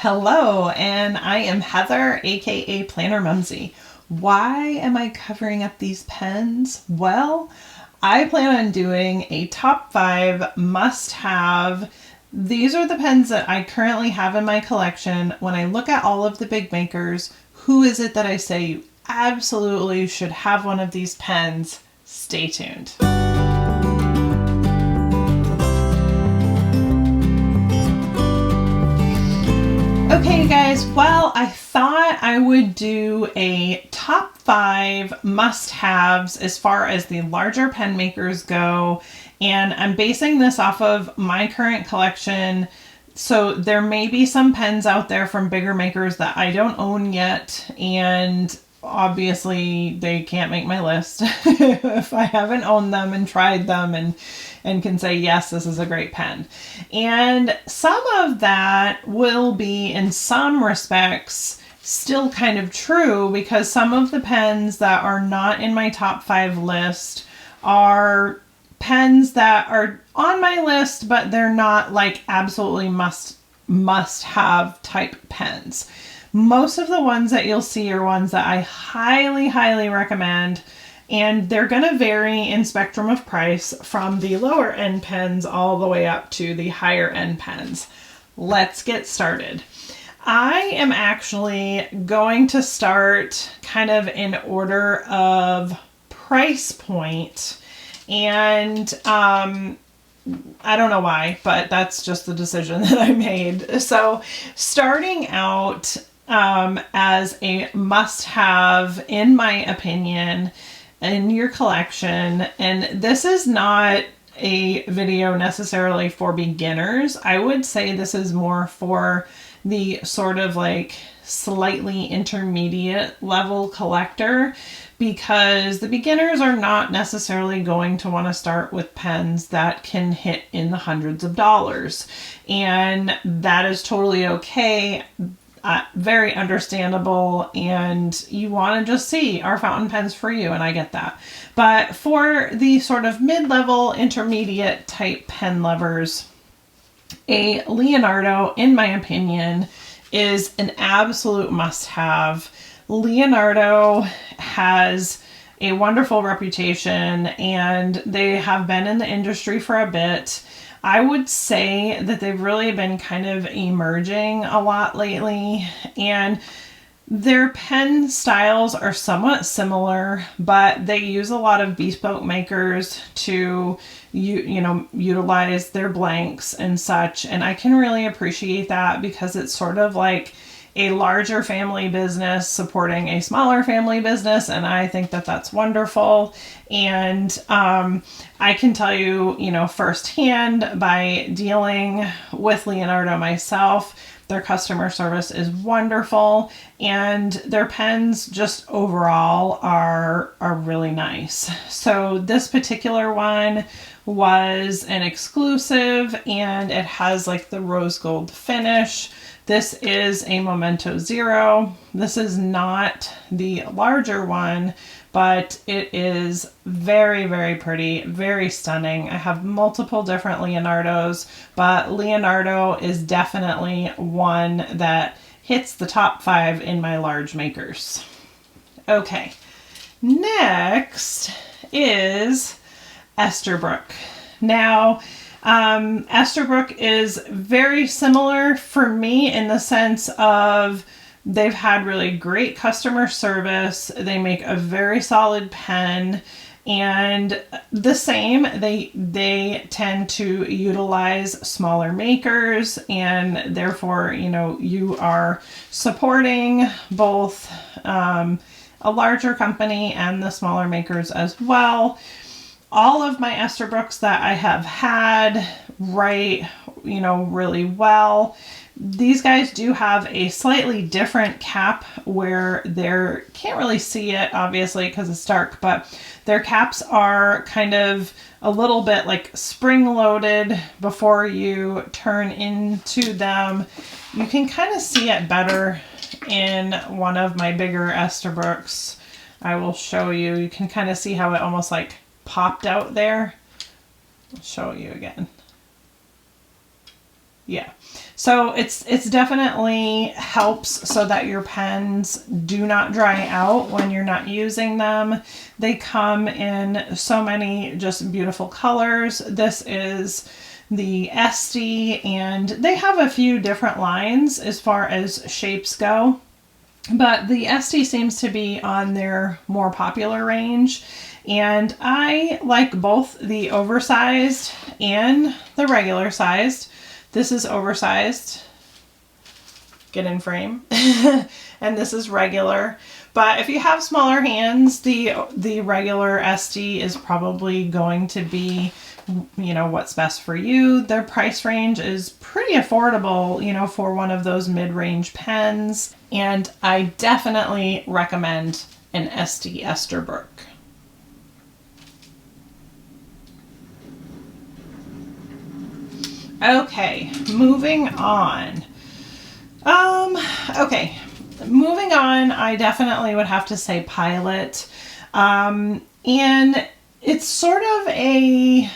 Hello, and I am Heather, aka Planner Mumsy. Why am I covering up these pens? Well, I plan on doing a top 5 must-have. These are the pens that I currently have in my collection. When I look at all of the big makers, who is it that I say you absolutely should have one of these pens? Stay tuned. Okay guys, well, I thought I would do a top 5 must-haves as far as the larger pen makers go, and I'm basing this off of my current collection. So there may be some pens out there from bigger makers that I don't own yet, and obviously they can't make my list if I haven't owned them and tried them and can say, yes, this is a great pen. And some of that will be, in some respects, still kind of true, because some of the pens that are not in my top 5 list are pens that are on my list, but they're not like absolutely must have type pens. Most of the ones that you'll see are ones that I highly recommend, and they're going to vary in spectrum of price from the lower end pens all the way up to the higher end pens. Let's get started. I am actually going to start kind of in order of price point, and I don't know why, but that's just the decision that I made. So starting out as a must-have, in my opinion, in your collection, and this is not a video necessarily for beginners. I would say this is more for the sort of like slightly intermediate level collector, because the beginners are not necessarily going to want to start with pens that can hit in the hundreds of dollars, and that is totally okay. Very understandable, and you want to just see our fountain pens for you, and I get that. But for the sort of mid-level intermediate type pen lovers, a Leonardo, in my opinion, is an absolute must-have. Leonardo has a wonderful reputation, and they have been in the industry for a bit. I would say that they've really been kind of emerging a lot lately, and their pen styles are somewhat similar, but they use a lot of bespoke makers to utilize their blanks and such, and I can really appreciate that, because it's sort of like a larger family business supporting a smaller family business, and I think that that's wonderful. And I can tell you, firsthand by dealing with Leonardo myself, their customer service is wonderful, and their pens just overall are really nice. So this particular one was an exclusive, and it has like the rose gold finish. This is a Memento Zero. This is not the larger one, but it is very pretty, very stunning. I have multiple different Leonardos, but Leonardo is definitely one that hits the top 5 in my large makers. Okay, next is Esterbrook. Now, Esterbrook is very similar for me in the sense of they've had really great customer service. They make a very solid pen, and the same, they tend to utilize smaller makers, and therefore, you are supporting both a larger company and the smaller makers as well. All of my Esterbrooks that I have had write, really well. These guys do have a slightly different cap where can't really see it, obviously, because it's dark, but their caps are kind of a little bit like spring-loaded before you turn into them. You can kind of see it better in one of my bigger Esterbrooks. I will show you. You can kind of see how it almost like popped out there. I'll show you again. Yeah. So it's definitely helps so that your pens do not dry out when you're not using them. They come in so many just beautiful colors. This is the Esty, and they have a few different lines as far as shapes go. But the Esty seems to be on their more popular range, and I like both the oversized and the regular sized. This is oversized, get in frame, and this is regular. But if you have smaller hands, the regular Esty is probably going to be, you know, what's best for you. Their price range is pretty affordable, you know, for one of those mid-range pens. And I definitely recommend an Esty Esterbrook. Okay, moving on. Okay, moving on, I definitely would have to say Pilot. And it's sort of a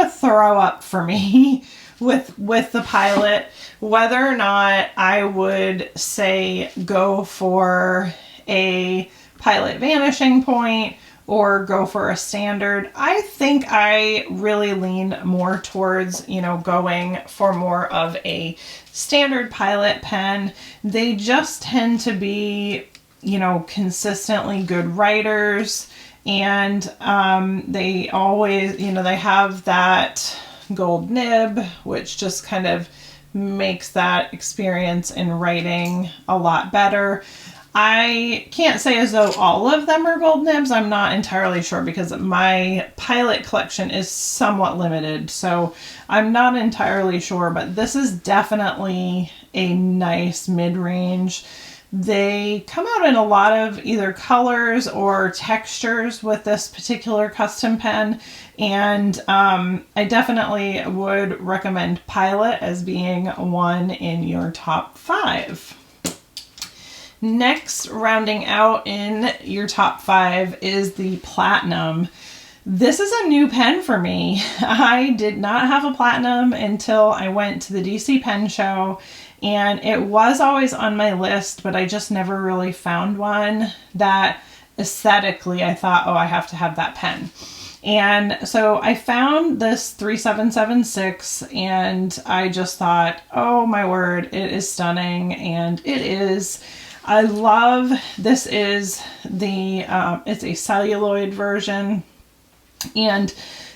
throw up for me with the Pilot, whether or not I would say go for a Pilot Vanishing Point or go for a standard. I think I really lean more towards, you know, going for more of a standard Pilot pen. They just tend to be, you know, consistently good writers, and they always, you know, they have that gold nib, which just kind of makes that experience in writing a lot better. I can't say as though all of them are gold nibs. I'm not entirely sure because my Pilot collection is somewhat limited, so I'm not entirely sure, but this is definitely a nice mid-range. They come out in a lot of either colors or textures with this particular custom pen, and I definitely would recommend Pilot as being one in your top 5. Next, rounding out in your top 5 is the Platinum. This is a new pen for me. I did not have a Platinum until I went to the DC Pen Show, and it was always on my list, but I just never really found one that aesthetically I thought, oh, I have to have that pen. And so I found this 3776, and I just thought, oh my word, it is stunning, and it is. I love, this is the, it's a celluloid version, and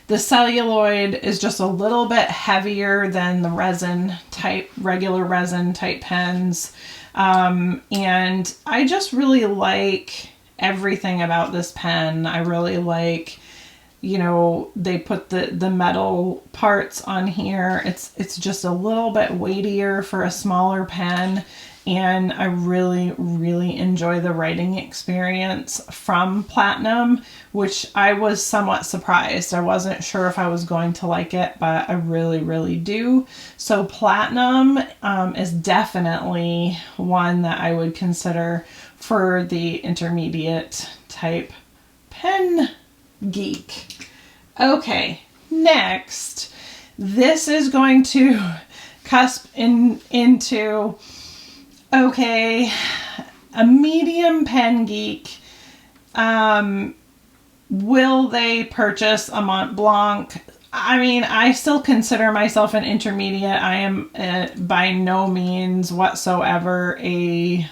the celluloid is just a little bit heavier than the resin type, regular resin type pens. And I just really like everything about this pen. I really like, you know, they put the metal parts on here. It's just a little bit weightier for a smaller pen. And I really, really enjoy the writing experience from Platinum, which I was somewhat surprised. I wasn't sure if I was going to like it, but I really, really do. So Platinum is definitely one that I would consider for the intermediate type pen geek. Okay, next, this is going to cusp into... Okay, a medium pen geek. Will they purchase a Montblanc? I mean, I still consider myself an intermediate. I am by no means whatsoever a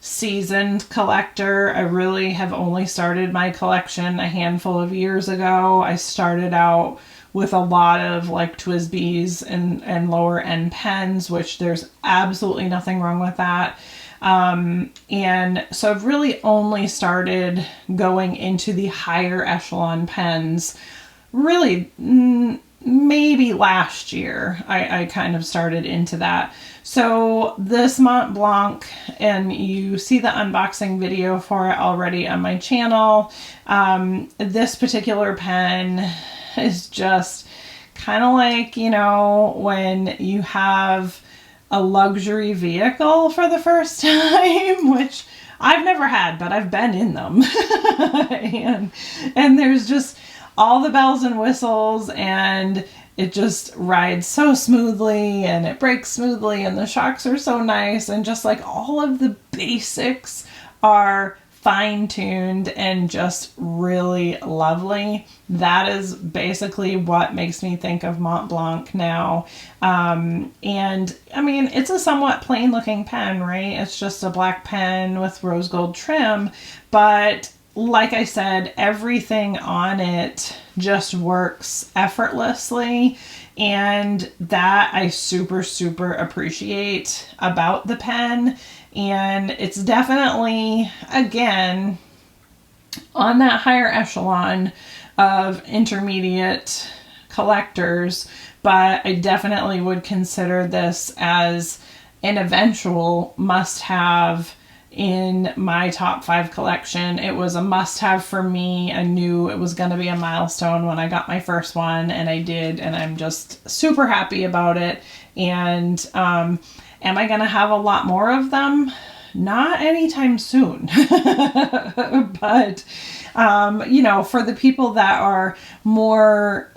seasoned collector. I really have only started my collection a handful of years ago. I started out with a lot of TWSBIs and lower end pens, which there's absolutely nothing wrong with that. And so I've really only started going into the higher echelon pens really maybe last year. I kind of started into that. So this Montblanc, and you see the unboxing video for it already on my channel. This particular pen is just kind of like, you know, when you have a luxury vehicle for the first time, which I've never had, but I've been in them. and there's just all the bells and whistles, and it just rides so smoothly and it breaks smoothly and the shocks are so nice, and just like all of the basics are fine-tuned and just really lovely. That is basically what makes me think of Montblanc now. And I mean, it's a somewhat plain looking pen, right? It's just a black pen with rose gold trim, but like I said, everything on it just works effortlessly, and that I super, super appreciate about the pen. And it's definitely, again, on that higher echelon of intermediate collectors, but I definitely would consider this as an eventual must-have in my top 5 collection. It was a must-have for me. I knew it was going to be a milestone when I got my first one, and I did, and I'm just super happy about it. And am I going to have a lot more of them? Not anytime soon. But, you know, for the people that are more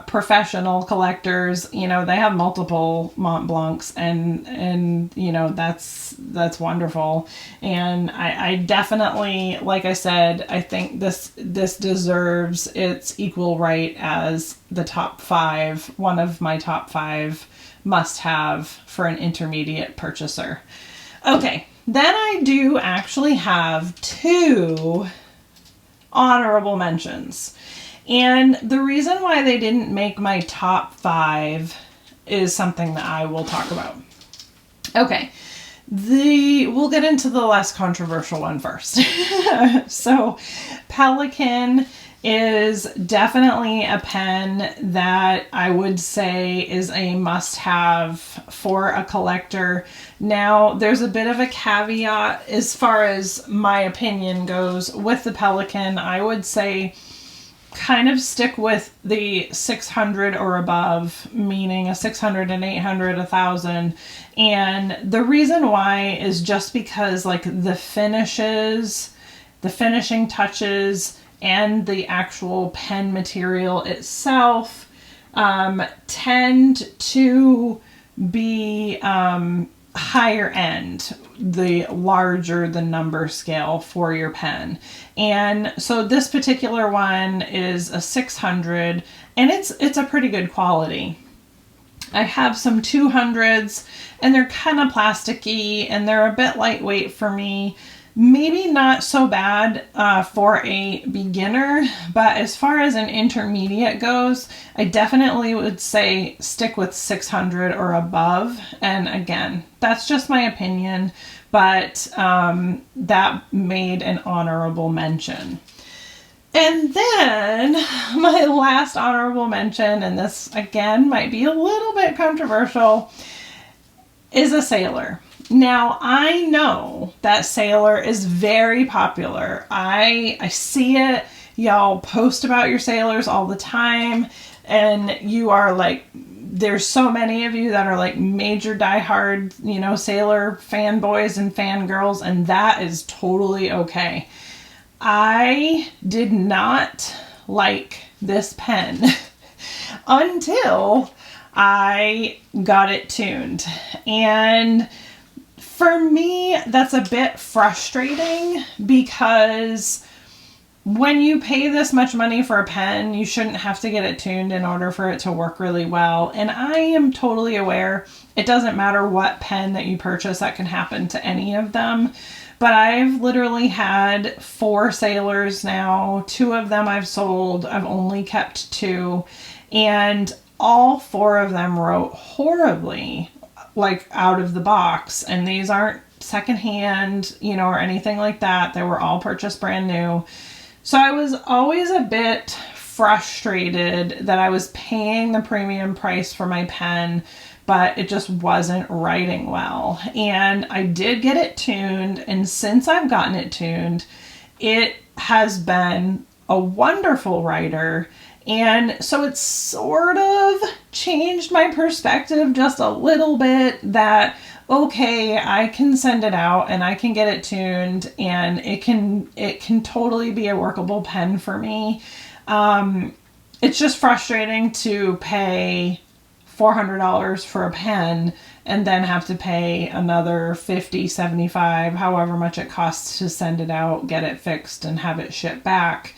professional collectors, you know, they have multiple Montblancs, and you know, that's wonderful. And I definitely, like I said, I think this deserves its equal right as the top 5, one of my top 5 must-have for an intermediate purchaser. Okay, then I do actually have 2 honorable mentions. And the reason why they didn't make my top 5 is something that I will talk about. Okay, we'll get into the less controversial one first. So Pelikan is definitely a pen that I would say is a must-have for a collector. Now, there's a bit of a caveat as far as my opinion goes with the Pelikan. I would say kind of stick with the 600 or above, meaning a 600, an 800, 1,000. And the reason why is just because like the finishes, the finishing touches, and the actual pen material itself tend to be higher end, the larger the number scale for your pen. And so this particular one is a 600, and it's a pretty good quality. I have some 200s, and they're kind of plasticky, and they're a bit lightweight for me. Maybe not so bad for a beginner, but as far as an intermediate goes, I definitely would say stick with 600 or above. And again, that's just my opinion, but that made an honorable mention. And then my last honorable mention, and this again might be a little bit controversial, is a Sailor. Now, I know that Sailor is very popular. I see it. Y'all post about your Sailors all the time. And you are like, there's so many of you that are like major diehard, you know, Sailor fanboys and fangirls. And that is totally okay. I did not like this pen until I got it tuned. And for me, that's a bit frustrating because when you pay this much money for a pen, you shouldn't have to get it tuned in order for it to work really well. And I am totally aware it doesn't matter what pen that you purchase, that can happen to any of them. But I've literally had 4 Sailors now. 2 of them I've sold. I've only kept 2. And all 4 of them wrote horribly, like out of the box. And these aren't secondhand, you know, or anything like that. They were all purchased brand new. So I was always a bit frustrated that I was paying the premium price for my pen, but it just wasn't writing well. And I did get it tuned. And since I've gotten it tuned, it has been a wonderful writer. And so it's sort of changed my perspective just a little bit that, okay, I can send it out and I can get it tuned and it can totally be a workable pen for me. it's just frustrating to pay $400 for a pen and then have to pay another $50, $75, however much it costs to send it out, get it fixed, and have it shipped back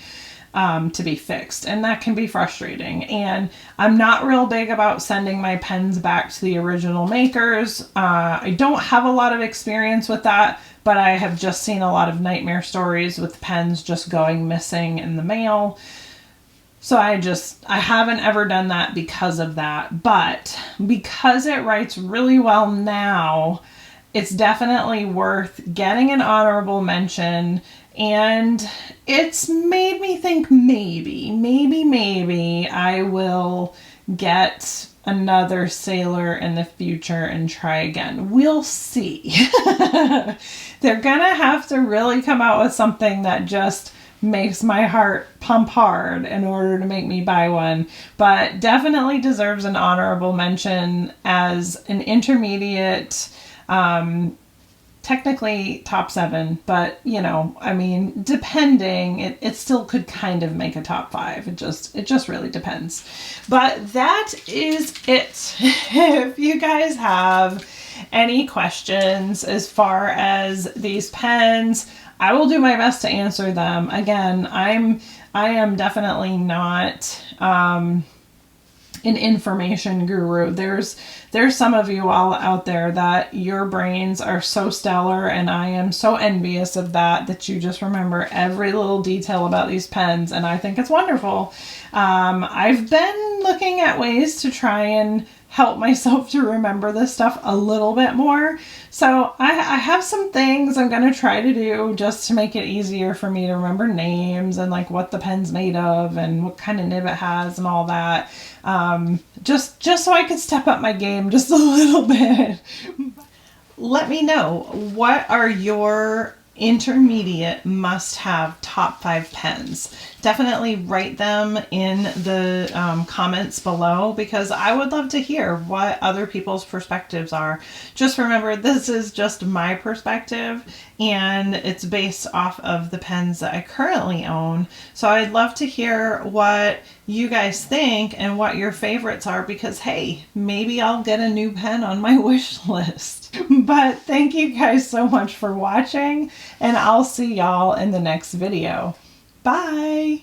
to be fixed. And that can be frustrating. And I'm not real big about sending my pens back to the original makers. I don't have a lot of experience with that, but I have just seen a lot of nightmare stories with pens just going missing in the mail. So I haven't ever done that because of that. But because it writes really well now, it's definitely worth getting an honorable mention. And it's made me think maybe I will get another Sailor in the future and try again. We'll see. They're gonna have to really come out with something that just makes my heart pump hard in order to make me buy one, but definitely deserves an honorable mention as an intermediate, technically top 7, but you know, I mean, depending, it still could kind of make a top 5. It just really depends. But that is it. If you guys have any questions as far as these pens, I will do my best to answer them. Again, I am definitely not an information guru. There's some of you all out there that your brains are so stellar, and I am so envious of that you just remember every little detail about these pens, and I think it's wonderful. I've been looking at ways to try and help myself to remember this stuff a little bit more. So I have some things I'm going to try to do just to make it easier for me to remember names and like what the pen's made of and what kind of nib it has and all that. Just so I could step up my game just a little bit. Let me know, what are your intermediate must-have top 5 pens? Definitely write them in the comments below, because I would love to hear what other people's perspectives are. Just remember, this is just my perspective, and it's based off of the pens that I currently own. So I'd love to hear what you guys think and what your favorites are, because hey, maybe I'll get a new pen on my wish list. But thank you guys so much for watching, and I'll see y'all in the next video. Bye!